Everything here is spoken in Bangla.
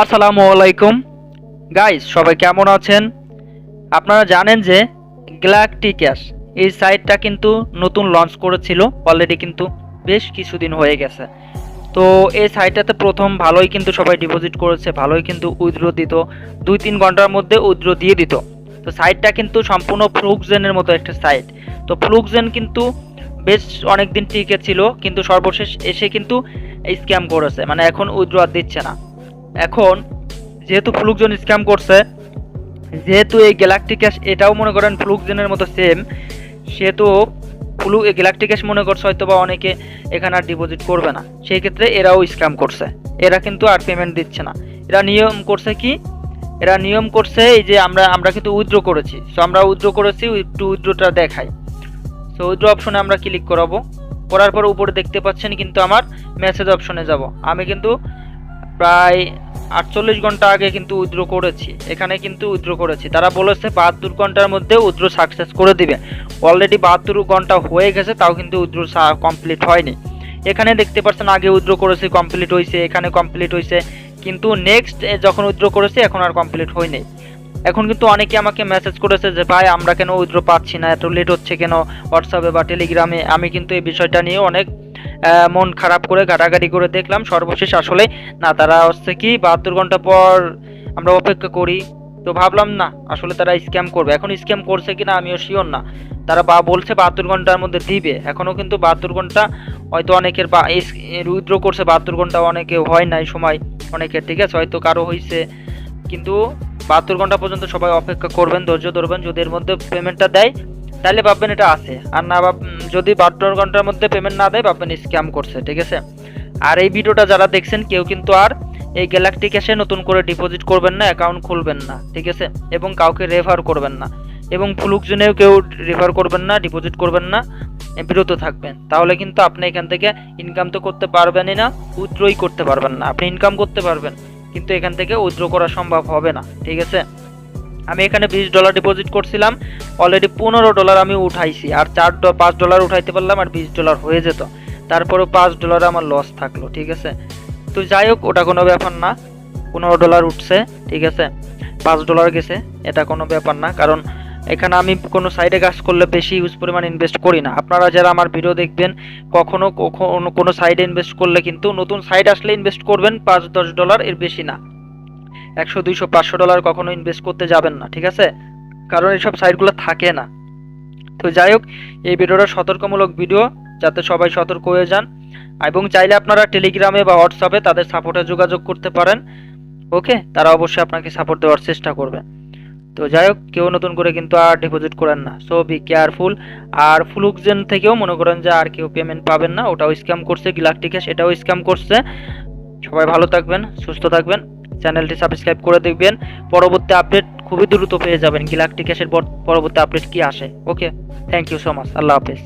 আসসালামু আলাইকুম গাইস, সবাই কেমন আছেন? আপনারা জানেন যে গ্যালাক্টি ক্যাশ এই সাইটটা কিন্তু নতুন লঞ্চ করেছিল, অলরেডি কিন্তু বেশ কিছুদিন হয়ে গেছে। তো এই সাইটটাতে প্রথম ভালোই কিন্তু সবাই ডিপোজিট করেছে, ভালোই কিন্তু উইথড্র দিত, 2-3 ঘন্টার মধ্যে উইথড্র দিয়ে দিত। তো সাইটটা কিন্তু সম্পূর্ণ ফ্লুকজেনের মতো একটা সাইট। তো ফ্লুকজেন কিন্তু বেশ অনেক দিন টিকে ছিল, কিন্তু সর্বশেষ এসে কিন্তু স্ক্যাম করেছে, মানে এখন উইথড্র আর দিচ্ছে না। এখন যেহেতু ফ্লুকজন স্ক্যাম করছে, যেহেতু এই গ্যালাক্টিক ক্যাশ এটাও মনে করেন ফ্লুকজেনের মতো সেম, সেহেতু গ্যালাক্টিক ক্যাশ মনে করছে হয়তো বা অনেকে এখানে আর ডিপোজিট করবে না, সেই ক্ষেত্রে এরাও স্ক্যাম করছে। এরা কিন্তু আর পেমেন্ট দিচ্ছে না। এরা নিয়ম করছে কি, এরা নিয়ম করছে এই যে আমরা কিন্তু উইথড্র করেছি, সো আমরা উইথড্র করেছি, একটু উইথড্রটা দেখাই। সো উইথড্র অপশনে আমরা ক্লিক করাবো, করার পর উপরে দেখতে পাচ্ছেন কিন্তু আমার মেসেজ অপশনে যাব। আমি কিন্তু প্রায় 48 ঘন্টা আগে কিন্তু উইথড্র করেছি, এখানে কিন্তু উইথড্র করেছি। তারা বলেছে 72 ঘন্টার মধ্যে উইথড্র সাকসেস করে দিবে। অলরেডি 72 ঘন্টা হয়ে গেছে, তাও কিন্তু উইথড্র কমপ্লিট হয়নি। এখানে দেখতে পাচ্ছেন আগে উইথড্র করেছি, কমপ্লিট হয়েছে, এখানে কমপ্লিট হয়েছে, কিন্তু নেক্সট যখন উইথড্র করেছি এখন আর কমপ্লিট হয়নি। এখন কিন্তু অনেকে আমাকে মেসেজ করেছে যে ভাই আমরা কেন উইথড্র পাচ্ছি না, এত লেট হচ্ছে কেন হোয়াটসঅ্যাপে বা টেলিগ্রামে। আমি কিন্তু এই বিষয়টা নিয়ে অনেক মন খারাপ করে ঘাটাঘাটি করে দেখলাম, সর্বশেষ আসলে না, তারা হচ্ছে কি 72 ঘন্টা পর আমরা অপেক্ষা করি। তো ভাবলাম না, আসলে তারা স্ক্যাম করবে। এখন স্ক্যাম করছে কিনা আমিও শিওর না। তারা বলছে 72 ঘন্টার মধ্যে দিবে, এখনও কিন্তু 72 ঘন্টা হয়তো অনেকের উইথড্র করছে, 72 ঘন্টা অনেকে হয় নাই সময় অনেকের, ঠিক আছে, হয়তো কারো হয়েছে, কিন্তু 72 ঘন্টা পর্যন্ত সবাই অপেক্ষা করবেন, ধৈর্য ধরবেন। যদি এর মধ্যে পেমেন্টটা দেয় তাহলে ভাববেন এটা আছে, আর না যদি 72 ঘন্টার মধ্যে পেমেন্ট না দেয় ভাববেন স্ক্যাম করছে, ঠিক আছে। আর এই ভিডিওটা যারা দেখছেন কেউ কিন্তু আর এই গ্যালাক্টিক ক্যাশে নতুন করে ডিপোজিট করবেন না, অ্যাকাউন্ট খুলবেন না, ঠিক আছে, এবং কাউকে রেফার করবেন না, এবং ফ্লুকজনেও কেউ রেফার করবেন না, ডিপোজিট করবেন না, বিরত থাকবেন। তাহলে কিন্তু আপনি এখান থেকে ইনকাম তো করতে পারবেনই না, উইথড্রই করতে পারবেন না। আপনি ইনকাম করতে পারবেন, কিন্তু এখান থেকে উইথড্র করা সম্ভব হবে না, ঠিক আছে। আমি এখানে $20 ডিপোজিট করছিলাম, অলরেডি $15 আমি উঠাইছি, আর $5 উঠাইতে পারলাম, আর $20 হয়ে যেত। তারপরেও $5 আমার লস থাকলো, ঠিক আছে। তো যাই হোক, ওটা কোনো ব্যাপার না, $15 উঠছে, ঠিক আছে, $5 গেছে, এটা কোনো ব্যাপার না। কারণ এখানে আমি কোনো সাইডে কাজ করলে বেশি ইউজ পরিমাণ ইনভেস্ট করি না। আপনারা যারা আমার ভিডিও দেখবেন, কখনো কখনো কোনো সাইডে ইনভেস্ট করলে কিন্তু নতুন সাইড আসলে ইনভেস্ট করবেন $5-10, এর বেশি না। 100, 200, $500 কখনো ইনভেস্ট করতে যাবেন না, ঠিক আছে, কারণ এইসব সাইটগুলো থাকে না। তো যাই হোক, এই ভিডিওটা সতর্কমূলক ভিডিও, যাতে সবাই সতর্ক হয়ে যান। এবং চাইলে আপনারা টেলিগ্রামে বা হোয়াটসঅ্যাপে তাদের সাপোর্টে যোগাযোগ করতে পারেন, ওকে, তারা অবশ্যই আপনাকে সাপোর্ট দেওয়ার চেষ্টা করবে। তো যাই হোক, কেউ নতুন করে কিন্তু আর ডিপোজিট করেন না, সো বি কেয়ারফুল। আর ফ্লুকজেন থেকেও মনে করেন যে আর কেউ পেমেন্ট পাবেন না, ওটাও স্ক্যাম করছে, গ্যালাক্টিক ক্যাশ এটাও স্ক্যাম করছে। সবাই ভালো থাকবেন, সুস্থ থাকবেন, চ্যানেলটি সাবস্ক্রাইব করে দেখবেন। পরবর্তী আপডেট খুবই দ্রুত পেয়ে যাবেন, গ্যালাক্টিক ক্যাশের পরবর্তী আপডেট কি আসে। ওকে, থ্যাংক ইউ সো মাচ, আল্লাহ হাফেজ।